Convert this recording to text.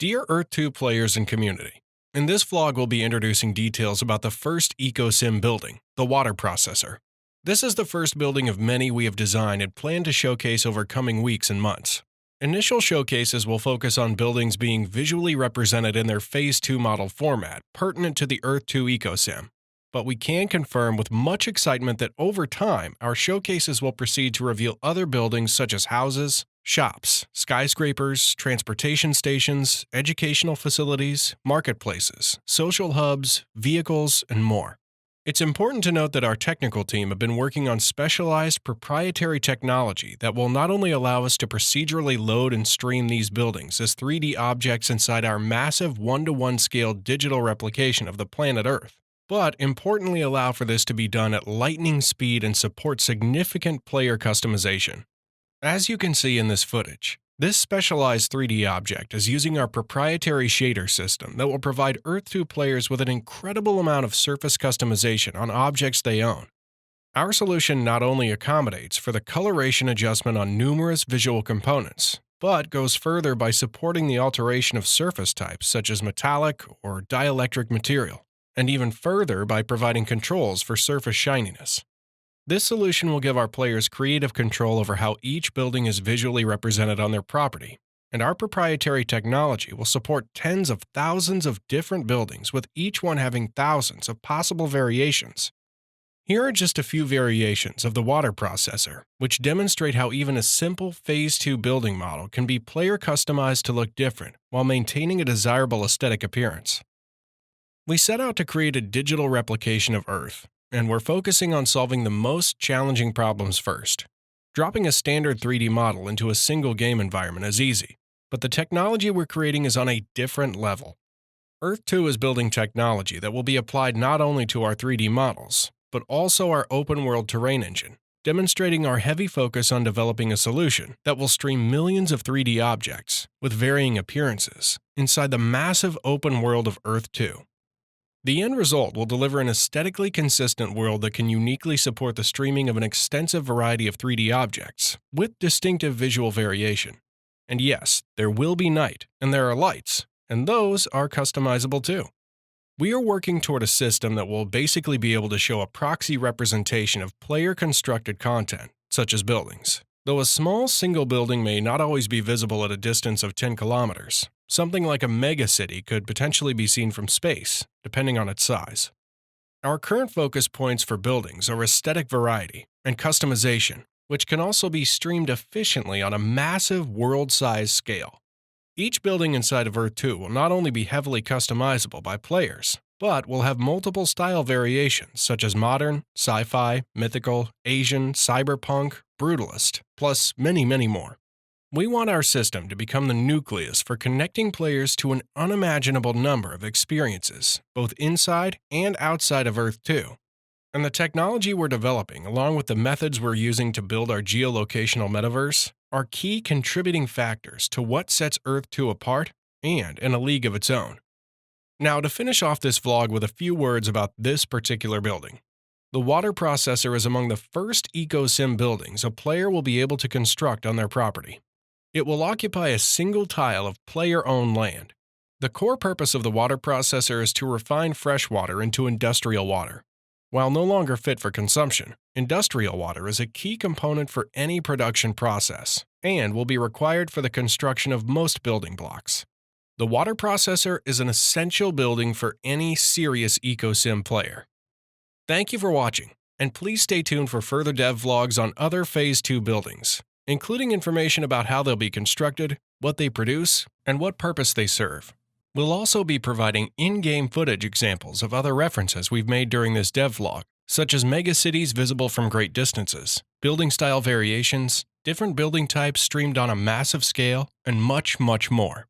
Dear Earth 2 players and community, in this vlog we'll be introducing details about the first EcoSim building, the water processor. This is the first building of many we have designed and plan to showcase over coming weeks and months. Initial showcases will focus on buildings being visually represented in their Phase 2 model format, pertinent to the Earth 2 EcoSim. But we can confirm with much excitement that over time, our showcases will proceed to reveal other buildings such as houses, shops, skyscrapers, transportation stations, educational facilities, marketplaces, social hubs, vehicles, and more. It's important to note that our technical team have been working on specialized proprietary technology that will not only allow us to procedurally load and stream these buildings as 3D objects inside our massive 1-to-1 scale digital replication of the planet Earth, but importantly allow for this to be done at lightning speed and support significant player customization. As you can see in this footage, this specialized 3D object is using our proprietary shader system that will provide Earth 2 players with an incredible amount of surface customization on objects they own. Our solution not only accommodates for the coloration adjustment on numerous visual components, but goes further by supporting the alteration of surface types such as metallic or dielectric material, and even further by providing controls for surface shininess. This solution will give our players creative control over how each building is visually represented on their property, and our proprietary technology will support tens of thousands of different buildings, with each one having thousands of possible variations. Here are just a few variations of the water processor, which demonstrate how even a simple Phase 2 building model can be player customized to look different while maintaining a desirable aesthetic appearance. We set out to create a digital replication of Earth, and we're focusing on solving the most challenging problems first. Dropping a standard 3D model into a single game environment is easy, but the technology we're creating is on a different level. Earth 2 is building technology that will be applied not only to our 3D models, but also our open-world terrain engine, demonstrating our heavy focus on developing a solution that will stream millions of 3D objects, with varying appearances, inside the massive open world of Earth 2. The end result will deliver an aesthetically consistent world that can uniquely support the streaming of an extensive variety of 3D objects, with distinctive visual variation. And yes, there will be night, and there are lights, and those are customizable too. We are working toward a system that will basically be able to show a proxy representation of player-constructed content, such as buildings. Though a small single building may not always be visible at a distance of 10 kilometers, something like a megacity could potentially be seen from space, depending on its size. Our current focus points for buildings are aesthetic variety and customization, which can also be streamed efficiently on a massive world-size scale. Each building inside of Earth 2 will not only be heavily customizable by players, but will have multiple style variations such as modern, sci-fi, mythical, Asian, cyberpunk, brutalist, plus many, many more. We want our system to become the nucleus for connecting players to an unimaginable number of experiences, both inside and outside of Earth 2. And the technology we're developing, along with the methods we're using to build our geolocational metaverse, are key contributing factors to what sets Earth 2 apart and in a league of its own. Now, to finish off this vlog with a few words about this particular building. The water processor is among the first EcoSim buildings a player will be able to construct on their property. It will occupy a single tile of player-owned land. The core purpose of the water processor is to refine fresh water into industrial water. While no longer fit for consumption, industrial water is a key component for any production process and will be required for the construction of most building blocks. The water processor is an essential building for any serious EcoSim player. Thank you for watching, and please stay tuned for further dev vlogs on other Phase 2 buildings, including information about how they'll be constructed, what they produce, and what purpose they serve. We'll also be providing in-game footage examples of other references we've made during this dev vlog, such as megacities visible from great distances, building style variations, different building types streamed on a massive scale, and much, much more.